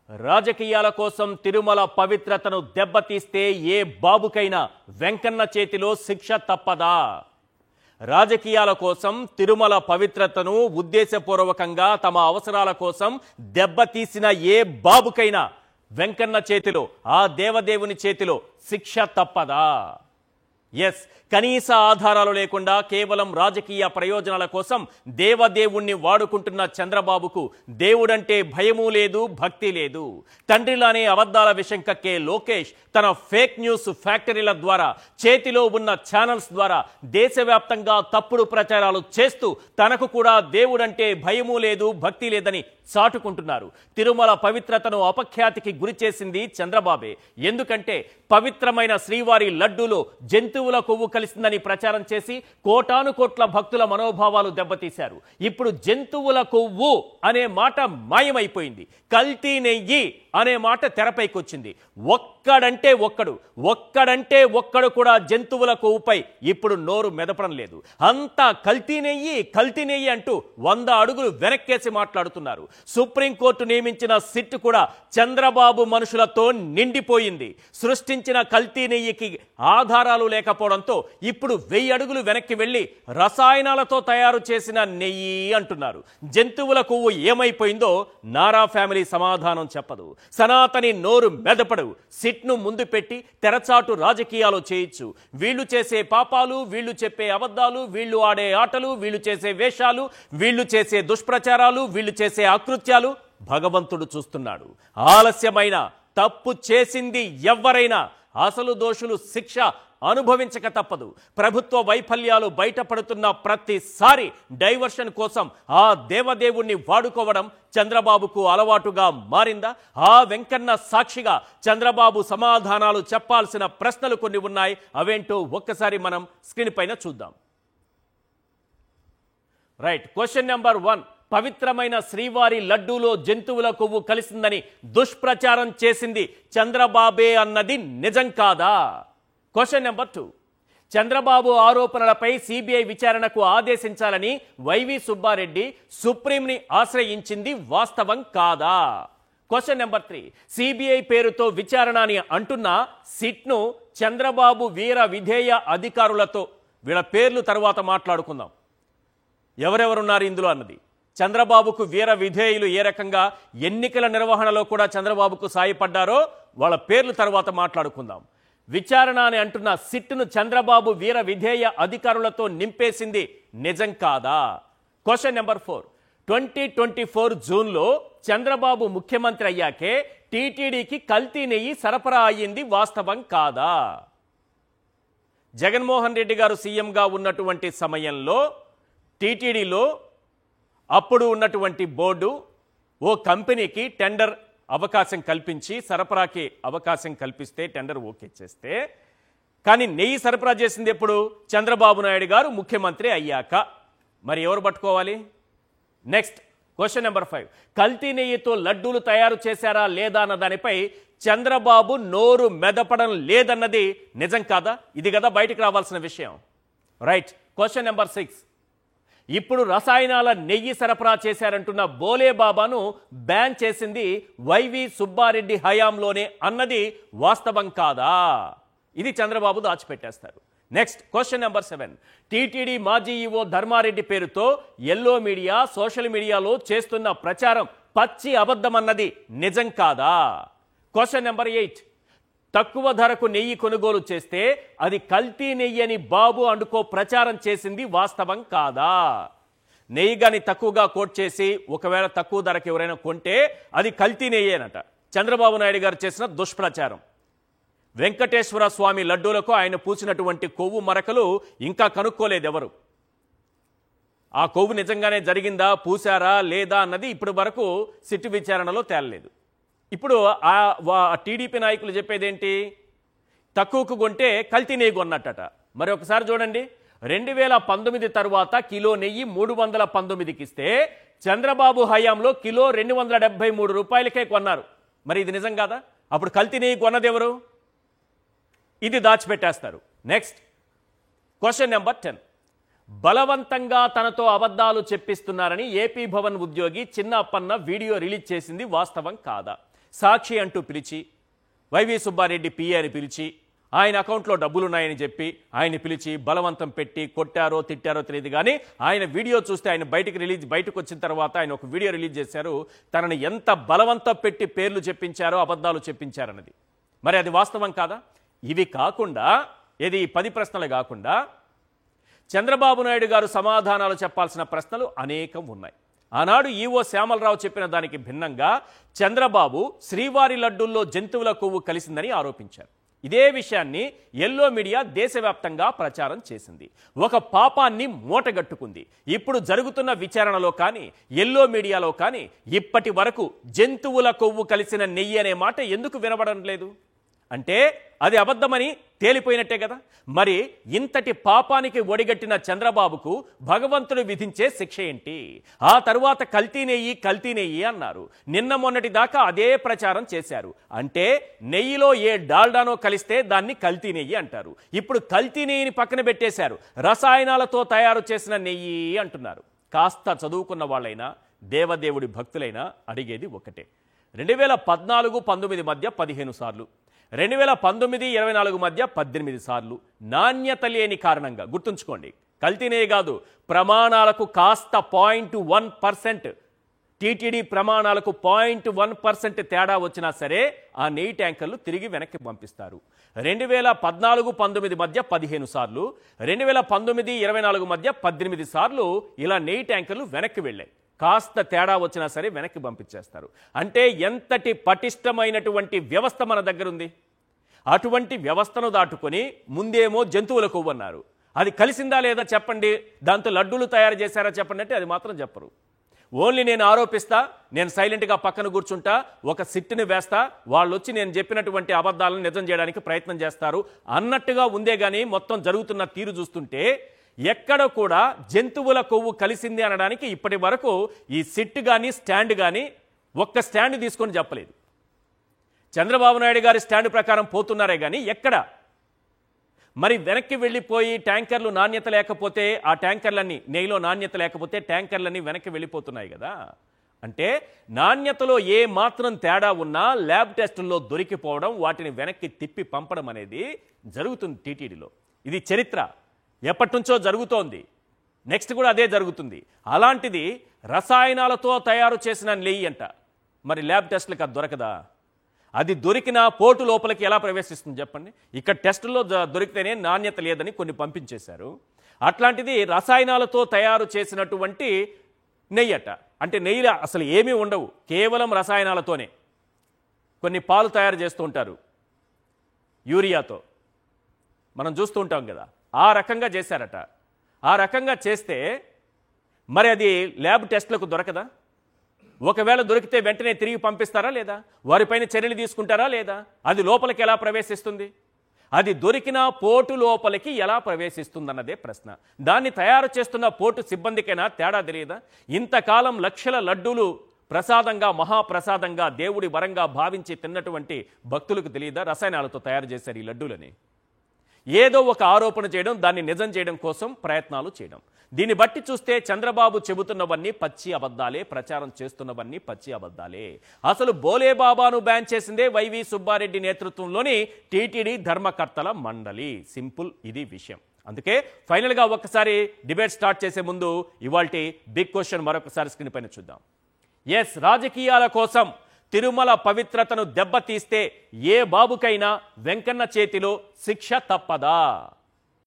రాజకీయాల కోసం తిరుమల పవిత్రతను దెబ్బతీస్తే ఏ బాబుకైనా వెంకన్న చేతిలో శిక్ష తప్పదా? రాజకీయాల కోసం తిరుమల పవిత్రతను ఉద్దేశపూర్వకంగా తమ అవసరాల కోసం దెబ్బతీసిన ఏ బాబుకైనా వెంకన్న చేతిలో, ఆ దేవదేవుని చేతిలో శిక్ష తప్పదా? ఎస్, కనీస ఆధారాలు లేకుండా కేవలం రాజకీయ ప్రయోజనాల కోసం దేవదేవుణ్ణి వాడుకుంటున్న చంద్రబాబుకు దేవుడంటే భయమూ లేదు, భక్తి లేదు. తండ్రిలానే అబద్ధాల విషం కక్కే లోకేష్ తన ఫేక్ న్యూస్ ఫ్యాక్టరీల ద్వారా, చేతిలో ఉన్న ఛానల్స్ ద్వారా దేశవ్యాప్తంగా తప్పుడు ప్రచారాలు చేస్తూ తనకు కూడా దేవుడంటే భయమూ లేదు, భక్తి లేదని చాటుకుంటున్నారు. తిరుమల పవిత్రతను అపఖ్యాతికి గురి చేసింది చంద్రబాబే. ఎందుకంటే పవిత్రమైన శ్రీవారి లడ్డూలో జంతువుల కొవ్వు కలిసిందని ప్రచారం చేసి కోటాను కోట్ల భక్తుల మనోభావాలు దెబ్బతీశారు. ఇప్పుడు జంతువుల కొవ్వు అనే మాట మాయమైపోయింది. కల్తీ నెయ్యి అనే మాట తెరపైకి వచ్చింది. ఒక్కడంటే ఒక్కడు కూడా జంతువుల కొవ్వుపై ఇప్పుడు నోరు మెదపడం లేదు. అంతా కల్తీ నెయ్యి అంటూ 100 అడుగులు వెనక్కేసి మాట్లాడుతున్నారు. సుప్రీంకోర్టు నియమించిన సిట్ కూడా చంద్రబాబు మనుషులతో నిండిపోయింది. సృష్టించిన కల్తీ నెయ్యికి ఆధారాలు లేకపోవడంతో ఇప్పుడు 1000 అడుగులు వెనక్కి వెళ్లి రసాయనాలతో తయారు చేసిన నెయ్యి అంటున్నారు. జంతువుల కొవ్వు ఏమైపోయిందో నారా ఫ్యామిలీ సమాధానం చెప్పదు. సనాతని నోరు మెదపడు. సిట్ను ముందు పెట్టి తెరచాటు రాజకీయాలు చేయొచ్చు. వీళ్ళు చేసే పాపాలు, వీళ్ళు చెప్పే అబద్ధాలు, వీళ్ళు ఆడే ఆటలు, వీళ్ళు చేసే వేషాలు, వీళ్ళు చేసే దుష్ప్రచారాలు, వీళ్ళు చేసే అకృత్యాలు భగవంతుడు చూస్తున్నాడు. ఆలస్యమైన తప్పు చేసింది ఎవ్వరైనా అసలు దోషులు శిక్ష అనుభవించక తప్పదు. ప్రభుత్వ వైఫల్యాలు బయటపడుతున్న ప్రతిసారి డైవర్షన్ కోసం ఆ దేవదేవుణ్ణి వాడుకోవడం చంద్రబాబుకు అలవాటుగా మారిందా? ఆ వెంకన్న సాక్షిగా చంద్రబాబు సమాధానాలు చెప్పాల్సిన ప్రశ్నలు కొన్ని ఉన్నాయి. అవేంటో ఒక్కసారి మనం స్క్రీన్ పైన చూద్దాం. Right, question number 1. పవిత్రమైన శ్రీవారి లడ్డూలో జంతువుల కొవ్వు కలిసిందని దుష్ప్రచారం చేసింది చంద్రబాబే అన్నది నిజం కాదా? Question number 2. చంద్రబాబు ఆరోపణలపై సిబిఐ విచారణకు ఆదేశించాలని వైవి సుబ్బారెడ్డి సుప్రీంని ఆశ్రయించింది వాస్తవం కాదా? Question number 3. సిబిఐ పేరుతో విచారణ అని అంటున్న సిట్ను చంద్రబాబు వీర విధేయ అధికారులతో, వీళ్ళ పేర్లు తర్వాత మాట్లాడుకుందాం, ఎవరెవరున్నారు ఇందులో అన్నది. చంద్రబాబుకు వీర విధేయులు ఏ రకంగా ఎన్నికల నిర్వహణలో కూడా చంద్రబాబుకు సాయపడ్డారో వాళ్ళ పేర్లు తర్వాత మాట్లాడుకుందాం. విచారణ అని అంటున్న సిట్ను చంద్రబాబు వీర విధేయ అధికారులతో నింపేసింది నిజం కాదా? Question number 4. 2024 జూన్లో చంద్రబాబు ముఖ్యమంత్రి అయ్యాకే టీటీడీకి కల్తీ నెయ్యి సరఫరా అయ్యింది వాస్తవం కాదా? జగన్మోహన్ రెడ్డి గారు సీఎంగా ఉన్నటువంటి సమయంలో టీటీడీలో అప్పుడు ఉన్నటువంటి బోర్డు ఓ కంపెనీకి టెండర్ అవకాశం కల్పించి, సరఫరాకి అవకాశం కల్పిస్తే టెండర్ ఓకే చేస్తే, కానీ నెయ్యి సరఫరా చేసింది ఎప్పుడు? చంద్రబాబు నాయుడు గారు ముఖ్యమంత్రి అయ్యాక. మరి ఎవరు పట్టుకోవాలి? Next, question number 5. కల్తీ నెయ్యితో లడ్డూలు తయారు చేశారా లేదా అన్న దానిపై చంద్రబాబు నోరు మెదపడం లేదన్నది నిజం కాదా? ఇది కదా బయటికి రావాల్సిన విషయం. Right, question number 6. ఇప్పుడు రసాయనాల నెయ్యి సరఫరా చేశారంటున్న బోలే బాబాను బ్యాన్ చేసింది వైవి సుబ్బారెడ్డి హయాంలోనే అన్నది వాస్తవం కాదా? ఇది చంద్రబాబు దాచిపెట్టేస్తారు. Next, question number 7. టీటీడీ మాజీ ఈవో ధర్మారెడ్డి పేరుతో ఎల్లో మీడియా, సోషల్ మీడియాలో చేస్తున్న ప్రచారం పచ్చి అబద్ధమన్నది నిజం కాదా? Question number 8. తక్కువ ధరకు నెయ్యి కొనుగోలు చేస్తే అది కల్తీ నెయ్యి అని బాబు అండుకో ప్రచారం చేసింది వాస్తవం కాదా? నెయ్యి గాని తక్కువగా కోట్ చేసి ఒకవేళ తక్కువ ధరకు ఎవరైనా కొంటే అది కల్తీ నెయ్యేనట. చంద్రబాబు నాయుడు గారు చేసిన దుష్ప్రచారం. వెంకటేశ్వర స్వామి లడ్డూలకు ఆయన పూసినటువంటి కొవ్వు మరకలు ఇంకా కనుక్కోలేదు ఎవరు. ఆ కొవ్వు నిజంగానే జరిగిందా, పూసారా లేదా అన్నది ఇప్పటి వరకు సిట్ విచారణలో తేలలేదు. ఇప్పుడు ఆ టీడీపీ నాయకులు చెప్పేదేంటి? తక్కువకు కొంటే కల్తీ నెయ్యి కొన్నట్టట. మరి ఒకసారి చూడండి, 2019 తర్వాత కిలో నెయ్యి 319కి ఇస్తే చంద్రబాబు హయాంలో కిలో 273 రూపాయలకే కొన్నారు. మరి ఇది నిజం కాదా? అప్పుడు కల్తీ నెయ్యి కొన్నది ఎవరు? ఇది దాచిపెట్టేస్తారు. Next, question number 10. బలవంతంగా తనతో అబద్ధాలు చెప్పిస్తున్నారని ఏపీ భవన్ ఉద్యోగి చిన్న అప్పన్న వీడియో రిలీజ్ చేసింది వాస్తవం కాదా? సాక్షి అంటూ పిలిచి వైవి సుబ్బారెడ్డి పిఏ అని పిలిచి ఆయన అకౌంట్లో డబ్బులున్నాయని చెప్పి ఆయన్ని పిలిచి బలవంతం పెట్టి కొట్టారో తిట్టారో తెలియదు కానీ ఆయన వీడియో చూస్తే ఆయన బయటకు వచ్చిన తర్వాత ఆయన ఒక వీడియో రిలీజ్ చేశారు. తనని ఎంత బలవంతం పెట్టి పేర్లు చెప్పించారో అబద్ధాలు చెప్పించారన్నది. మరి అది వాస్తవం కాదా? ఇవి కాకుండా ఇది 10 ప్రశ్నలు కాకుండా చంద్రబాబు నాయుడు గారు సమాధానాలు చెప్పాల్సిన ప్రశ్నలు అనేకం ఉన్నాయి. ఆనాడు ఈవో శ్యామలరావు చెప్పిన దానికి భిన్నంగా చంద్రబాబు శ్రీవారి లడ్డూల్లో జంతువుల కొవ్వు కలిసిందని ఆరోపించారు. ఇదే విషయాన్ని ఎల్లో మీడియా దేశవ్యాప్తంగా ప్రచారం చేసింది. ఒక పాపాన్ని మూటగట్టుకుంది. ఇప్పుడు జరుగుతున్న విచారణలో కానీ ఎల్లో మీడియాలో కానీ ఇప్పటి వరకు జంతువుల కొవ్వు కలిసిన నెయ్యి అనే మాట ఎందుకు వినబడడం లేదు? అంటే అది అబద్ధమని తేలిపోయినట్టే కదా. మరి ఇంతటి పాపానికి ఒడిగట్టిన చంద్రబాబుకు భగవంతుడు విధించే శిక్ష ఏంటి? ఆ తరువాత కల్తీ నెయ్యి అన్నారు. నిన్న మొన్నటి దాకా అదే ప్రచారం చేశారు. అంటే నెయ్యిలో ఏ డాల్డానో కలిస్తే దాన్ని కల్తీ నెయ్యి అంటారు. ఇప్పుడు కల్తీ నెయ్యిని పక్కన పెట్టేశారు. రసాయనాలతో తయారు చేసిన నెయ్యి అంటున్నారు. కాస్త చదువుకున్న వాళ్ళైనా దేవదేవుడి భక్తులైనా అడిగేది ఒకటే. 2014-19 మధ్య 15 సార్లు, 2019-24 మధ్య 18 సార్లు నాణ్యత లేని కారణంగా గుర్తుంచుకోండి. కల్తీనే కాదు, ప్రమాణాలకు కాస్త 0.1% టీటీడీ ప్రమాణాలకు 0.1% తేడా వచ్చినా సరే ఆ నెయ్యి ట్యాంకర్లు తిరిగి వెనక్కి పంపిస్తారు. 2014-19 మధ్య 15 సార్లు, 2019-24 మధ్య 18 సార్లు ఇలా నెయ్యి ట్యాంకర్లు వెనక్కి వెళ్ళాయి. కాస్త తేడా వచ్చినా సరే వెనక్కి పంపించేస్తారు. అంటే ఎంతటి పటిష్టమైనటువంటి వ్యవస్థ మన దగ్గర ఉంది. అటువంటి వ్యవస్థను దాటుకొని ముందేమో జంతువుల కొవ్వు అన్నారు. అది కలిసిందా లేదా చెప్పండి, దాంతో లడ్డూలు తయారు చేశారా చెప్పండి అంటే అది మాత్రం చెప్పరు. ఓన్లీ నేను ఆరోపిస్తా, నేను సైలెంట్గా పక్కన కూర్చుంటా, ఒక సిట్టుని వేస్తా, వాళ్ళు వచ్చి నేను చెప్పినటువంటి అబద్ధాలను నిజం చేయడానికి ప్రయత్నం చేస్తారు అన్నట్టుగా ఉందే కానీ మొత్తం జరుగుతున్న తీరు చూస్తుంటే ఎక్కడ కూడా జంతువుల కొవ్వు కలిసింది అనడానికి ఇప్పటి వరకు ఈ సిట్ కానీ స్టాండ్ కానీ ఒక్క స్టాండ్ తీసుకొని చెప్పలేదు. చంద్రబాబు నాయుడు గారి స్టాండ్ ప్రకారం పోతున్నారే కానీ ఎక్కడ మరి వెనక్కి వెళ్ళిపోయి ట్యాంకర్లు నాణ్యత లేకపోతే ఆ ట్యాంకర్లన్నీ నెయ్యిలో నాణ్యత లేకపోతే ట్యాంకర్లన్నీ వెనక్కి వెళ్ళిపోతున్నాయి కదా. అంటే నాణ్యతలో ఏ మాత్రం తేడా ఉన్నా ల్యాబ్ టెస్టుల్లో దొరికిపోవడం, వాటిని వెనక్కి తిప్పి పంపడం అనేది జరుగుతుంది టీటీడీలో. ఇది చరిత్ర, ఎప్పటి నుంచో జరుగుతోంది, నెక్స్ట్ కూడా అదే జరుగుతుంది. అలాంటిది రసాయనాలతో తయారు చేసిన నెయ్యి అంట. మరి ల్యాబ్ టెస్టులకు అది దొరకదా? అది దొరికిన పోటు లోపలికి ఎలా ప్రవేశిస్తుంది చెప్పండి. ఇక్కడ టెస్టుల్లో దొరికితేనే నాణ్యత లేదని కొన్ని పంపించేశారు. అట్లాంటిది రసాయనాలతో తయారు చేసినటువంటి నెయ్యి అట. అంటే నెయ్యిలో అసలు ఏమీ ఉండవు, కేవలం రసాయనాలతోనే. కొన్ని పాలు తయారు చేస్తూ ఉంటారు యూరియాతో, మనం చూస్తూ ఉంటాం కదా. ఆ రకంగా చేశారట. ఆ రకంగా చేస్తే మరి అది ల్యాబ్ టెస్టులకు దొరకదా? ఒకవేళ దొరికితే వెంటనే తిరిగి పంపిస్తారా లేదా? వారిపైన చర్యలు తీసుకుంటారా లేదా? అది లోపలికి ఎలా ప్రవేశిస్తుంది? అది దొరికిన పోటు లోపలికి ఎలా ప్రవేశిస్తుందన్నదే ప్రశ్న. దాన్ని తయారు చేస్తున్న పోటు సిబ్బందికైనా తేడా తెలియదా? ఇంతకాలం లక్షల లడ్డూలు ప్రసాదంగా, మహాప్రసాదంగా, దేవుడి వరంగా భావించి తిన్నటువంటి భక్తులకు తెలియదా రసాయనాలతో తయారు చేశారు ఈ లడ్డూలని? ఏదో ఒక ఆరోపణ చేయడం, దాన్ని నిజం చేయడం కోసం ప్రయత్నాలు చేయడం. దీన్ని బట్టి చూస్తే చంద్రబాబు చెబుతున్నవన్నీ పచ్చి అబద్ధాలే, ప్రచారం చేస్తున్నవన్నీ పచ్చి అబద్ధాలే. అసలు బోలేబాబాను బ్యాన్ చేసిందే వైవి సుబ్బారెడ్డి నేతృత్వంలోని టీటీడీ ధర్మకర్తల మండలి. సింపుల్, ఇది విషయం. అందుకే ఫైనల్గా ఒక్కసారి డిబేట్ స్టార్ట్ చేసే ముందు ఇవాల్టి బిగ్ క్వశ్చన్ మరొకసారి స్క్రీన్ పైన చూద్దాం. ఎస్, రాజకీయాల కోసం తిరుమల పవిత్రతను దెబ్బతీస్తే ఏ బాబుకైనా వెంకన్న చేతిలో శిక్ష తప్పదా?